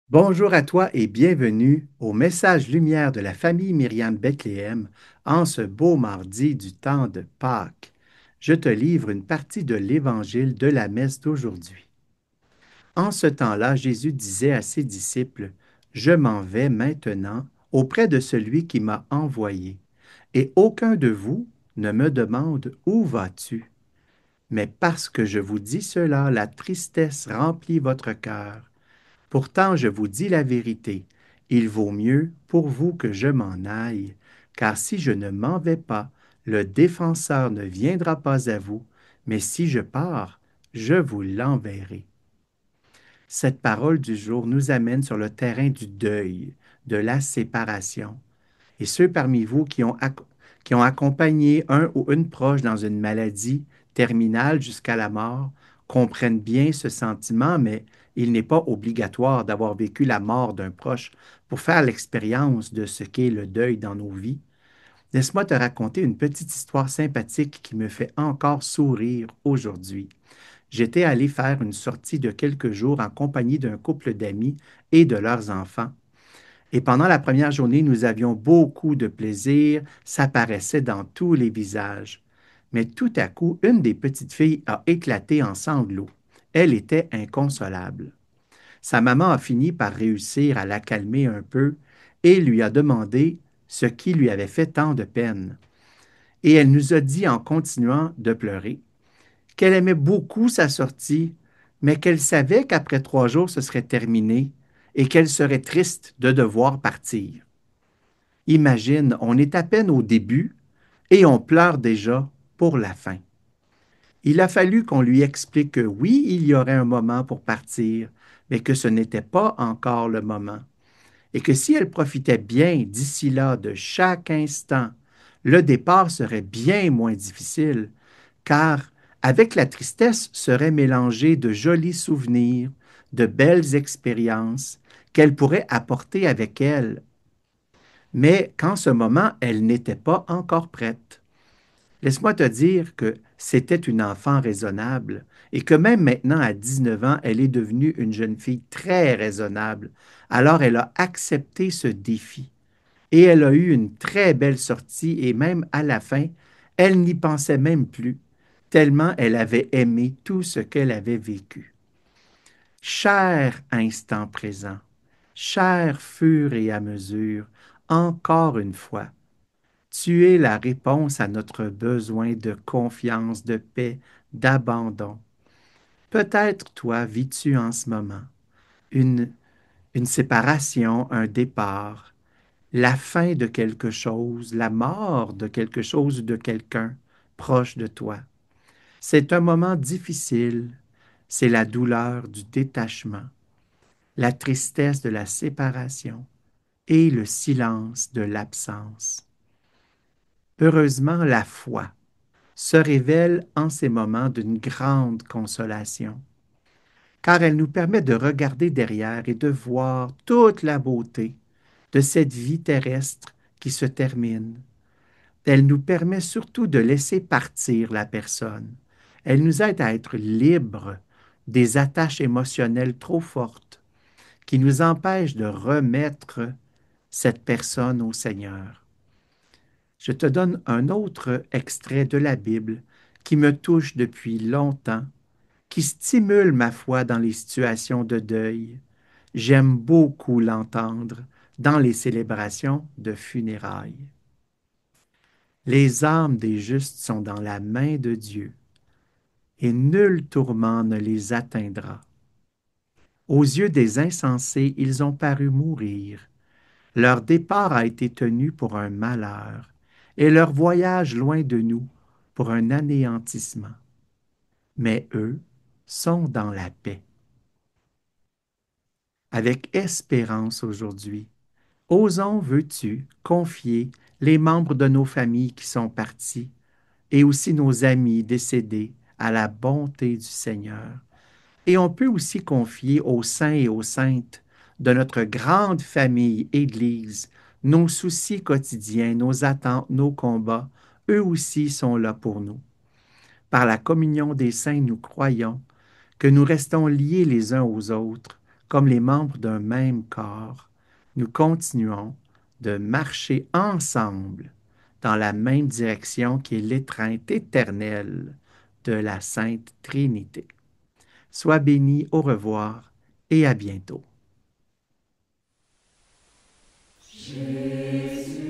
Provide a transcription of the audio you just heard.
Bonjour à toi et bienvenue au message lumière de la famille Myriam Bethléem en ce beau mardi du temps de Pâques. Je te livre une partie de l'évangile de la messe d'aujourd'hui. En ce temps-là, Jésus disait à ses disciples, Je m'en vais maintenant auprès de celui qui m'a envoyé, et aucun de vous ne me demande Où vas-tu? Mais parce que je vous dis cela, la tristesse remplit votre cœur. Pourtant, je vous dis la vérité, il vaut mieux pour vous que je m'en aille, car si je ne m'en vais pas, le défenseur ne viendra pas à vous, mais si je pars, je vous l'enverrai. Cette parole du jour nous amène sur le terrain du deuil, de la séparation. Et ceux parmi vous qui ont accompagné un ou une proche dans une maladie terminale jusqu'à la mort comprennent bien ce sentiment, mais il n'est pas obligatoire d'avoir vécu la mort d'un proche pour faire l'expérience de ce qu'est le deuil dans nos vies. Laisse-moi te raconter une petite histoire sympathique qui me fait encore sourire aujourd'hui. J'étais allé faire une sortie de quelques jours en compagnie d'un couple d'amis et de leurs enfants. Et pendant la première journée, nous avions beaucoup de plaisir, ça paraissait dans tous les visages. Mais tout à coup, une des petites filles a éclaté en sanglots. Elle était inconsolable. Sa maman a fini par réussir à la calmer un peu et lui a demandé ce qui lui avait fait tant de peine. Et elle nous a dit en continuant de pleurer qu'elle aimait beaucoup sa sortie, mais qu'elle savait qu'après 3 jours ce serait terminé et qu'elle serait triste de devoir partir. Imagine, on est à peine au début et on pleure déjà pour la fin. Il a fallu qu'on lui explique que oui, il y aurait un moment pour partir, mais que ce n'était pas encore le moment, et que si elle profitait bien d'ici là de chaque instant, le départ serait bien moins difficile, car avec la tristesse seraient mélangés de jolis souvenirs, de belles expériences qu'elle pourrait apporter avec elle, mais qu'en ce moment, elle n'était pas encore prête. Laisse-moi te dire que c'était une enfant raisonnable et que même maintenant, à 19 ans, elle est devenue une jeune fille très raisonnable. Alors elle a accepté ce défi et elle a eu une très belle sortie et même à la fin, elle n'y pensait même plus, tellement elle avait aimé tout ce qu'elle avait vécu. Cher instant présent, cher fur et à mesure, encore une fois, tu es la réponse à notre besoin de confiance, de paix, d'abandon. Peut-être toi vis-tu en ce moment une, une séparation, un départ, la fin de quelque chose, la mort de quelque chose ou de quelqu'un proche de toi. C'est un moment difficile, c'est la douleur du détachement, la tristesse de la séparation et le silence de l'absence. Heureusement, la foi se révèle en ces moments d'une grande consolation, car elle nous permet de regarder derrière et de voir toute la beauté de cette vie terrestre qui se termine. Elle nous permet surtout de laisser partir la personne. Elle nous aide à être libres des attaches émotionnelles trop fortes qui nous empêchent de remettre cette personne au Seigneur. Je te donne un autre extrait de la Bible qui me touche depuis longtemps, qui stimule ma foi dans les situations de deuil. J'aime beaucoup l'entendre dans les célébrations de funérailles. Les âmes des justes sont dans la main de Dieu, et nul tourment ne les atteindra. Aux yeux des insensés, ils ont paru mourir. Leur départ a été tenu pour un malheur, et leur voyage loin de nous pour un anéantissement. Mais eux sont dans la paix. Avec espérance aujourd'hui, osons, veux-tu, confier les membres de nos familles qui sont partis et aussi nos amis décédés à la bonté du Seigneur. Et on peut aussi confier aux saints et aux saintes de notre grande famille Église nos soucis quotidiens, nos attentes, nos combats. Eux aussi sont là pour nous. Par la communion des saints, nous croyons que nous restons liés les uns aux autres comme les membres d'un même corps, nous continuons de marcher ensemble dans la même direction qui est l'étreinte éternelle de la Sainte Trinité. Sois béni, au revoir et à bientôt. Jésus.